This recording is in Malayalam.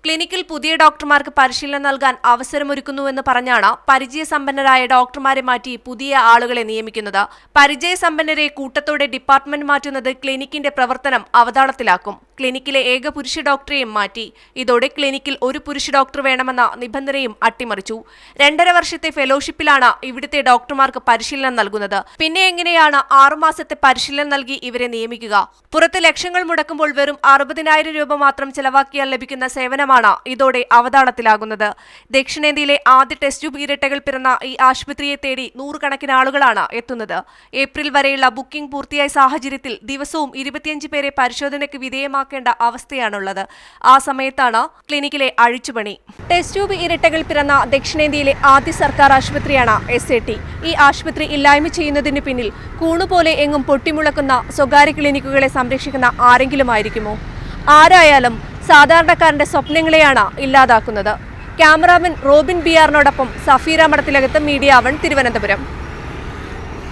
ക്ലിനിക്കിൽ പുതിയ ഡോക്ടർമാർക്ക് പരിശീലനം നൽകാൻ അവസരമൊരുക്കുന്നുവെന്ന് പറഞ്ഞാണ് പരിചയസമ്പന്നരായ ഡോക്ടർമാരെ മാറ്റി പുതിയ ആളുകളെ നിയമിക്കുന്നത്. പരിചയസമ്പന്നരെ കൂട്ടത്തോടെ ഡിപ്പാർട്ട്മെന്റ് മാറ്റുന്നത് ക്ലിനിക്കിന്റെ പ്രവർത്തനം അവതാളത്തിലാക്കും. ക്ലിനിക്കിലെ ഏക പുരുഷ ഡോക്ടറെയും മാറ്റി. ഇതോടെ ക്ലിനിക്കിൽ ഒരു പുരുഷ ഡോക്ടർ വേണമെന്ന നിബന്ധനയും അട്ടിമറിച്ചു. 2.5 വർഷത്തെ ഫെലോഷിപ്പിലാണ് ഇവിടുത്തെ ഡോക്ടർമാർക്ക് പരിശീലനം നൽകുന്നത്. പിന്നെ എങ്ങനെയാണ് 6 മാസത്തെ പരിശീലനം നൽകി ഇവരെ നിയമിക്കുക? പുറത്ത് ലക്ഷങ്ങൾ മുടക്കുമ്പോൾ വെറും 60,000 രൂപ മാത്രം ചെലവാക്കിയാൽ ലഭിക്കുന്ന സേവനമാണ് ഇതോടെ അവതാളത്തിലാകുന്നത്. ദക്ഷിണേന്ത്യയിലെ ആദ്യ ടെസ്റ്റ് ട്യൂബ് ഇരട്ടകൾ പിറന്ന ഈ ആശുപത്രിയെ തേടി നൂറുകണക്കിന് ആളുകളാണ് എത്തുന്നത്. ഏപ്രിൽ വരെയുള്ള ബുക്കിംഗ് പൂർത്തിയായ സാഹചര്യത്തിൽ ദിവസവും 25 പേരെ പരിശോധനയ്ക്ക് വിധേയമാക്കേണ്ട അവസ്ഥയാണുള്ളത്. ആ സമയത്താണ് ക്ലിനിക്കിലെ അഴിച്ചുപണി. ടെസ്റ്റ് ട്യൂബ് ഇരട്ടകൾ പിറന്ന ദക്ഷിണേന്ത്യയിലെ ആദ്യ സർക്കാർ ആശുപത്രിയാണ് SAT. ഈ ആശുപത്രി ഇല്ലായ്മ ചെയ്യുന്നതിന് പിന്നിൽ കൂണുപോലെ എങ്ങും പൊട്ടിമുളക്കുന്ന സ്വകാര്യ ക്ലിനിക്കുകളെ സംരക്ഷിക്കുന്ന ആരെങ്കിലും ആയിരിക്കുമോ? ആരായാലും സാധാരണക്കാരന്റെ സ്വപ്നങ്ങളെയാണ് ഇല്ലാതാക്കുന്നത്. ക്യാമറാമാൻ റോബിൻ BR നോടൊപ്പം സഫീറ മഠത്തിലകത്ത്, മീഡിയ 1, തിരുവനന്തപുരം.